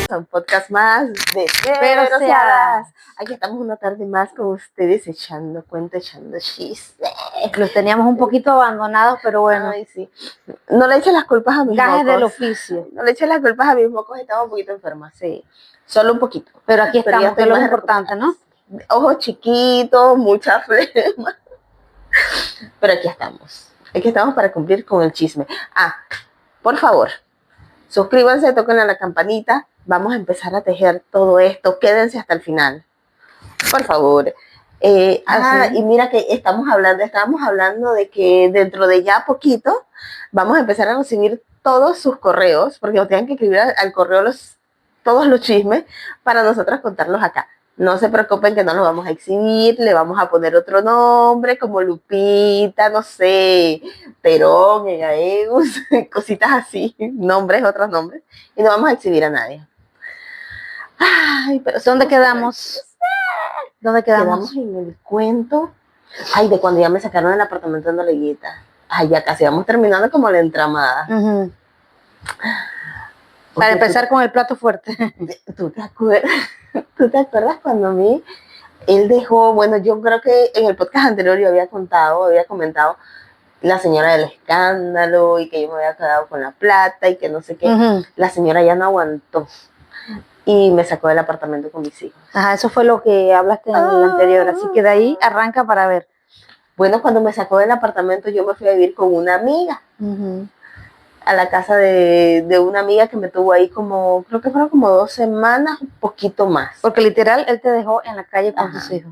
a un podcast más de Peroseadas. Aquí estamos una tarde más con ustedes echando cuenta, echando chistes. Los teníamos un poquito abandonados, pero bueno. Ay, sí. No le eches las culpas a mis Gajes mocos. del oficio. No le eches las culpas a mis mocos, estaba un poquito enferma, sí. Solo un poquito. Pero aquí estamos, ya que es lo más importante, ¿no? Ojos chiquitos, mucha flema. Pero aquí estamos. Aquí estamos para cumplir con el chisme. Por favor, suscríbanse, toquen a la campanita. Vamos a empezar a tejer todo esto. Quédense hasta el final. Por favor. Y mira que estábamos hablando de que dentro de ya poquito vamos a empezar a recibir todos sus correos, porque nos tienen que escribir al correo todos los chismes para nosotros contarlos acá. No se preocupen que no los vamos a exhibir, le vamos a poner otro nombre como Lupita, no sé, Perón, Egaeus, cositas así, otros nombres, y no vamos a exhibir a nadie. Ay, pero ¿dónde quedamos? ¿Dónde quedamos? Quedamos en el cuento, de cuando ya me sacaron del apartamento de Noleguita. Ya casi vamos terminando como la entramada. Uh-huh. Para empezar con el plato fuerte. ¿Tú te acuerdas cuando él dejó, bueno, yo creo que en el podcast anterior yo había comentado la señora del escándalo y que yo me había quedado con la plata y que no sé qué. Uh-huh. La señora ya no aguantó y me sacó del apartamento con mis hijos. Ajá, eso fue lo que hablaste en el anterior, así que de ahí arranca para ver. Bueno, cuando me sacó del apartamento yo me fui a vivir con una amiga. Uh-huh. A la casa de una amiga que me tuvo ahí creo que fueron como 2 semanas, un poquito más. Porque literal, él te dejó en la calle con tus hijos.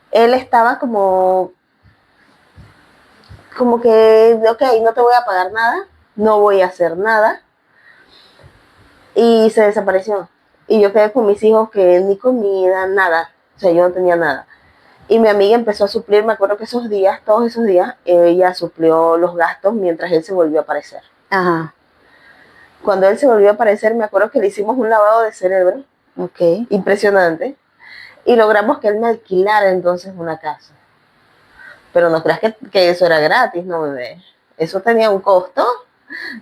Él estaba como que, ok, no te voy a pagar nada, no voy a hacer nada. Y se desapareció. Y yo quedé con mis hijos que ni comida, nada. O sea, yo no tenía nada. Y mi amiga empezó a suplir, me acuerdo que todos esos días, ella suplió los gastos mientras él se volvió a aparecer. Ajá. Cuando él se volvió a aparecer, me acuerdo que le hicimos un lavado de cerebro. Okay. Impresionante. Y logramos que él me alquilara entonces una casa. Pero no creas que eso era gratis, no, bebé. Eso tenía un costo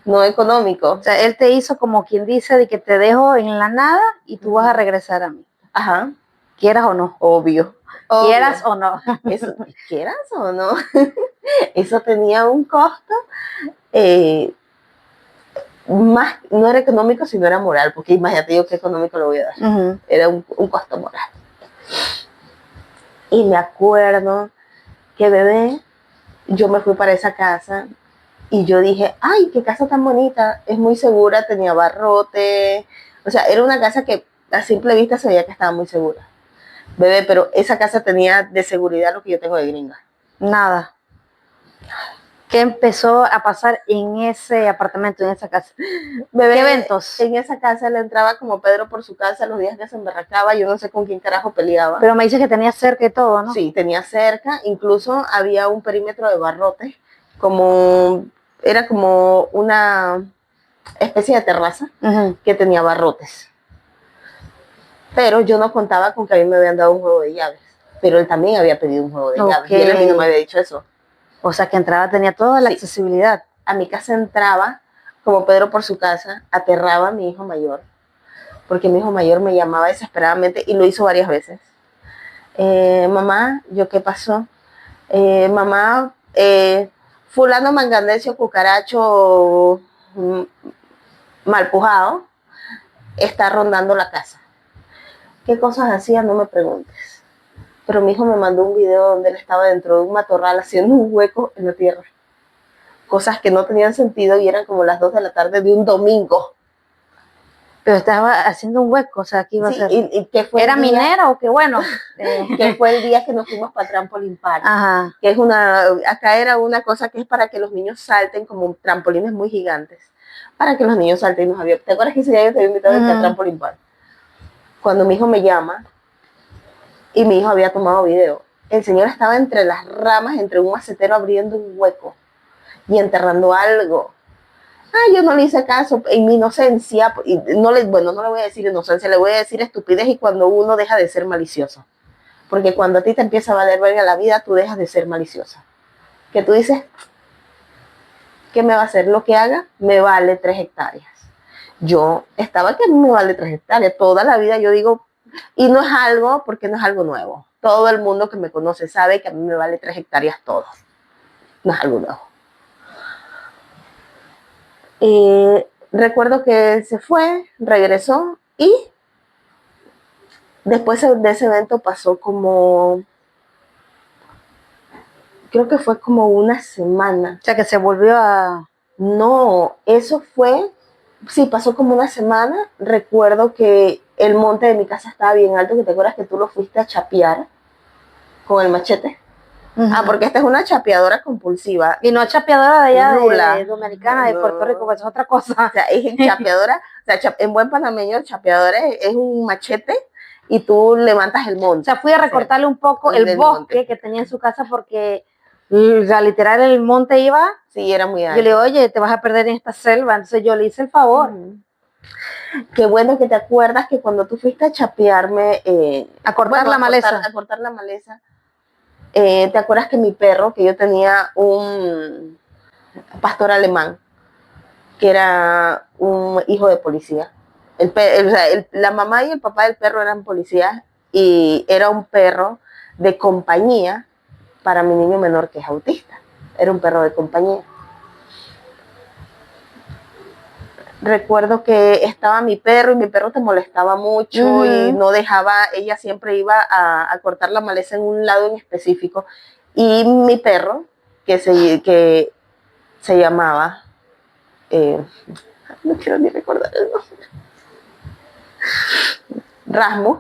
no económico. O sea, él te hizo como quien dice de que te dejo en la nada y tú vas a regresar a mí. Ajá. Quieras o no. Obvio. Quieras o no. Eso, quieras o no. Eso tenía un costo. No era económico, sino era moral, porque imagínate yo qué económico lo voy a dar. Uh-huh. Era un costo moral. Y me acuerdo que, bebé, yo me fui para esa casa y yo dije, ay, qué casa tan bonita, es muy segura, tenía barrote, o sea, era una casa que a simple vista se veía que estaba muy segura. Bebé, pero esa casa tenía de seguridad lo que yo tengo de gringa. Nada. ¿Qué empezó a pasar en ese apartamento, en esa casa? Bebé, ¿qué eventos? En esa casa le entraba como Pedro por su casa los días que se emberracaba, yo no sé con quién carajo peleaba. Pero me dice que tenía cerca y todo, ¿no? Sí, tenía cerca, incluso había un perímetro de barrotes, era como una especie de terraza. Uh-huh. Que tenía barrotes. Pero yo no contaba con que a mí me habían dado un juego de llaves, pero él también había pedido un juego de llaves y él a mí no me había dicho eso. O sea, que entraba, tenía toda la accesibilidad. A mi casa entraba, como Pedro por su casa, aterraba a mi hijo mayor, porque mi hijo mayor me llamaba desesperadamente y lo hizo varias veces. Mamá, ¿qué pasó? Mamá, fulano manganecio cucaracho mal pujado está rondando la casa. ¿Qué cosas hacía? No me preguntes. Pero mi hijo me mandó un video donde él estaba dentro de un matorral haciendo un hueco en la tierra. Cosas que no tenían sentido y eran como las 2 de la tarde de un domingo. Pero estaba haciendo un hueco, o sea, ¿qué iba a hacer? ¿Y qué fue? ¿Era minero o qué bueno? Que fue el día que nos fuimos para Trampoline Park. Ajá. Que acá era una cosa que es para que los niños salten como trampolines muy gigantes. Para que los niños salten. ¿Te acuerdas que ese día yo te había invitado a Trampoline Park? Cuando mi hijo me llama, y mi hijo había tomado video, el señor estaba entre las ramas, entre un macetero, abriendo un hueco y enterrando algo. Yo no le hice caso en mi inocencia, y no le voy a decir inocencia, le voy a decir estupidez, y cuando uno deja de ser malicioso. Porque cuando a ti te empieza a valer verga la vida, tú dejas de ser maliciosa. Que tú dices, ¿qué me va a hacer? Lo que haga me vale 3 hectáreas. Yo estaba que a mí me vale 3 hectáreas. Toda la vida yo digo, y no es algo, porque no es algo nuevo. Todo el mundo que me conoce sabe que a mí me vale 3 hectáreas todo. No es algo nuevo. Recuerdo que se fue, regresó y después de ese evento pasó como, creo que fue como una semana. O sea, que se volvió a... No, eso fue, sí, pasó como una semana. Recuerdo que el monte de mi casa estaba bien alto, que te acuerdas que tú lo fuiste a chapear con el machete. Ah, porque esta es una chapeadora compulsiva. Y no es chapeadora de allá Rula. de Dominicana, de No. Puerto Rico, pues es otra cosa. O sea, es chapeadora, o sea, en buen panameño, chapeadora es un machete y tú levantas el monte. O sea, fui a recortarle un poco el del bosque monte. que tenía en su casa porque literal el monte iba. Sí, era muy alto. Yo le digo, oye, te vas a perder en esta selva. Entonces yo le hice el favor. Qué bueno que te acuerdas que cuando tú fuiste a chapearme, A cortar la maleza. A cortar la maleza, ¿te acuerdas que mi perro, que yo tenía un pastor alemán, que era un hijo de policía? La mamá y el papá del perro eran policías y era un perro de compañía para mi niño menor que es autista. Era un perro de compañía. Recuerdo que estaba mi perro y mi perro te molestaba mucho y no dejaba, ella siempre iba a cortar la maleza en un lado en específico. Y mi perro, que se llamaba, no quiero ni recordar el nombre, Rasmus,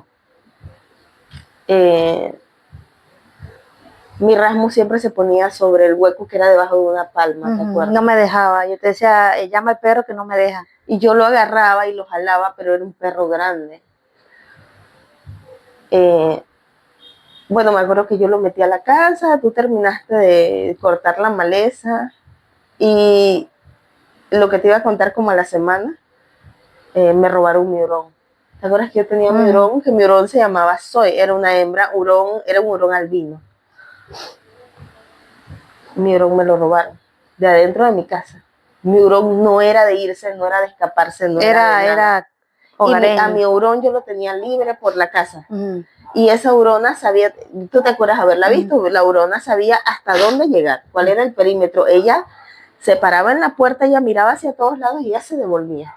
mi Rasmus siempre se ponía sobre el hueco que era debajo de una palma, ¿te acuerdas? No me dejaba. Yo te decía, llama al perro que no me deja. Y yo lo agarraba y lo jalaba, pero era un perro grande. Bueno, me acuerdo que yo lo metí a la casa, tú terminaste de cortar la maleza y lo que te iba a contar como a la semana, me robaron mi hurón. ¿Te acuerdas que yo tenía mi hurón? Que mi hurón se llamaba Zoe, era una hembra, era un hurón albino. Mi hurón me lo robaron de adentro de mi casa. Mi hurón no era de irse, no era de escaparse, no era de nada. Y a mi hurón yo lo tenía libre por la casa. Y esa hurona sabía, tú te acuerdas haberla visto, la hurona sabía hasta dónde llegar, cuál era el perímetro. Ella se paraba en la puerta, ella miraba hacia todos lados y ella se devolvía.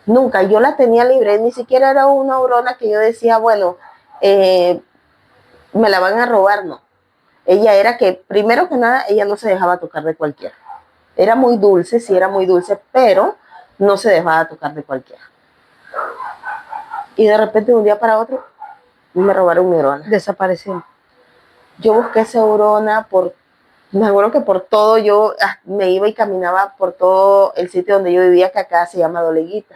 Nunca, yo la tenía libre, ni siquiera era una hurona que yo decía, bueno, me la van a robar, no. Ella era que, primero que nada, ella no se dejaba tocar de cualquiera. Era muy dulce, sí era muy dulce, pero no se dejaba tocar de cualquiera. Y de repente, de un día para otro, me robaron mi hurona. Desapareció. Yo busqué esa hurona me acuerdo que por todo yo me iba y caminaba por todo el sitio donde yo vivía, que acá se llama Doleguita.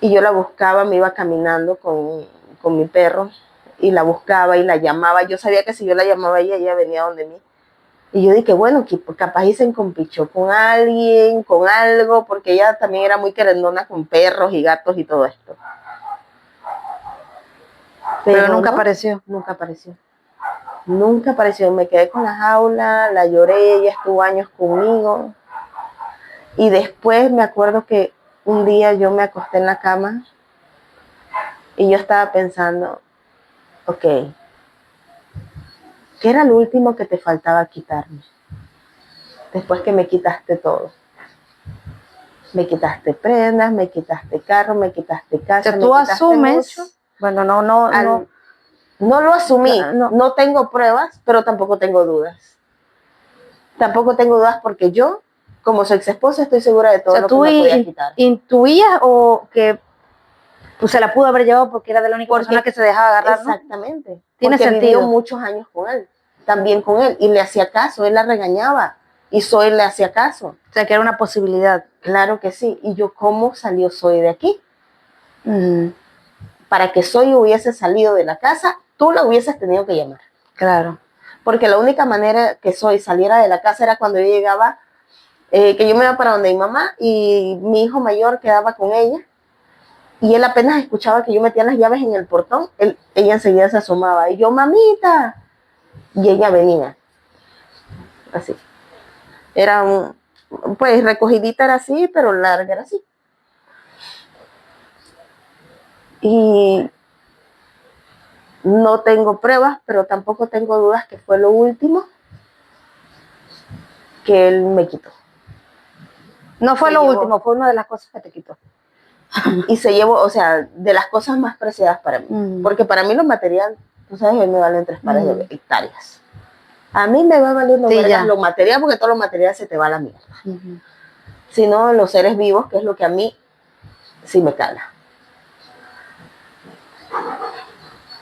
Y yo la buscaba, me iba caminando con mi perro y la buscaba y la llamaba. Yo sabía que si yo la llamaba a ella venía donde mí. Y yo dije, bueno, capaz y se enconpichó con alguien, con algo, porque ella también era muy querendona con perros y gatos y todo esto. Pero nunca apareció. Nunca apareció. Nunca apareció. Me quedé con la jaula, la lloré, ella estuvo años conmigo. Y después me acuerdo que un día yo me acosté en la cama y yo estaba pensando, ok, ¿qué era lo último que te faltaba quitarme? Después que me quitaste todo. Me quitaste prendas, me quitaste carro, me quitaste casa. O sea, tú asumes, mucho. Bueno, no lo asumí, no tengo pruebas, pero tampoco tengo dudas. Tampoco tengo dudas porque yo, como su ex esposa, estoy segura de todo lo que me podía quitar. ¿Intuías o que pues, se la pudo haber llevado porque era de la única persona que se dejaba agarrar? Exactamente. ¿No? Tiene porque sentido. Vivió muchos años con él, también con él, y le hacía caso, él la regañaba, y Zoe le hacía caso. O sea, que era una posibilidad. Claro que sí. Y yo, ¿cómo salió Zoe de aquí? Para que Zoe hubiese salido de la casa, tú la hubieses tenido que llamar. Claro. Porque la única manera que Zoe saliera de la casa era cuando yo llegaba, que yo me iba para donde mi mamá y mi hijo mayor quedaba con ella. Y él apenas escuchaba que yo metía las llaves en el portón, ella enseguida se asomaba. Y yo, mamita. Y ella venía. Así. Era pues recogidita era así, pero larga era así. Y no tengo pruebas, pero tampoco tengo dudas que fue lo último que él me quitó. No fue Se lo llevó- último, fue una de las cosas que te quitó. Y se llevó, o sea, de las cosas más preciadas para mí. Mm. Porque para mí lo material, tú sabes, me valen 3 pares de hectáreas. A mí me va valiendo Sí, vergas ya. lo material, porque todo lo material se te va a la mierda. Ujú. Sino los seres vivos, que es lo que a mí sí me cala.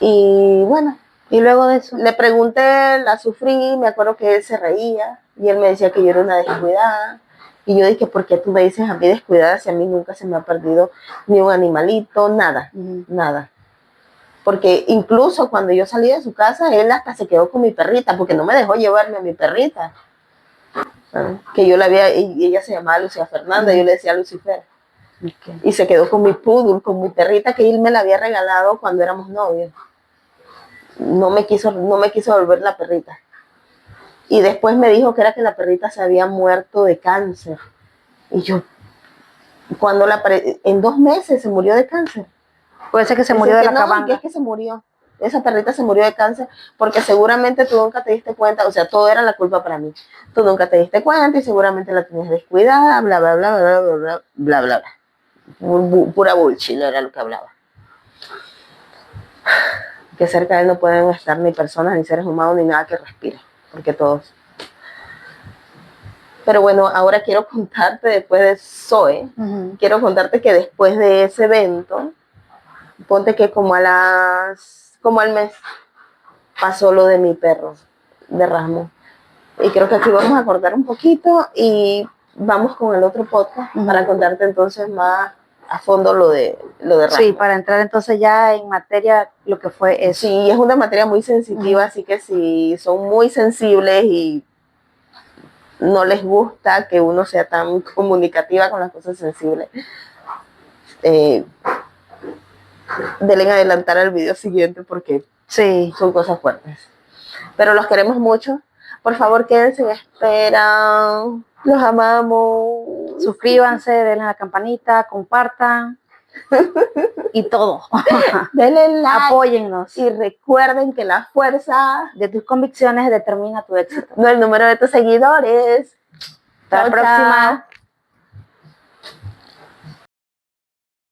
Y bueno, Y luego de eso, le pregunté, la sufrí, me acuerdo que él se reía y él me decía que yo era una descuidada. Y yo dije, ¿por qué tú me dices a mí descuidada si a mí nunca se me ha perdido ni un animalito, nada, nada? Porque incluso cuando yo salí de su casa, él hasta se quedó con mi perrita, porque no me dejó llevarme a mi perrita. Que yo la había, y ella se llamaba Lucía Fernanda, yo le decía Lucifer. Okay. Y se quedó con mi poodle, con mi perrita que él me la había regalado cuando éramos novios. No me quiso devolver la perrita. Y después me dijo que era que la perrita se había muerto de cáncer. Y yo, en 2 meses se murió de cáncer. Puede ser que se Dice murió de que la no, cabanga. que es que se murió. Esa perrita se murió de cáncer porque seguramente tú nunca te diste cuenta, o sea, todo era la culpa para mí. Tú nunca te diste cuenta y seguramente la tenías descuidada, bla, bla, bla, bla, bla, bla, bla, bla, bla. Pura bullshit era lo que hablaba. Que cerca de él no pueden estar ni personas, ni seres humanos, ni nada que respire, porque todos. Pero bueno, ahora quiero contarte después de Zoe, quiero contarte que después de ese evento, ponte que como al mes, pasó lo de mi perro, de Rasmus. Y creo que aquí vamos a cortar un poquito y vamos con el otro podcast para contarte entonces más a fondo lo de Rasmus. Sí, para entrar entonces ya en materia lo que fue eso. Sí, es una materia muy sensitiva, así que si son muy sensibles y no les gusta que uno sea tan comunicativa con las cosas sensibles, deben adelantar al video siguiente porque sí, son cosas fuertes. Pero los queremos mucho. Por favor, quédense en espera. Los amamos. suscríbanse, denle a la campanita, compartan y todo. Denle like. Apóyennos. Y recuerden que la fuerza de tus convicciones determina tu éxito. no el número de tus seguidores. Hasta la próxima.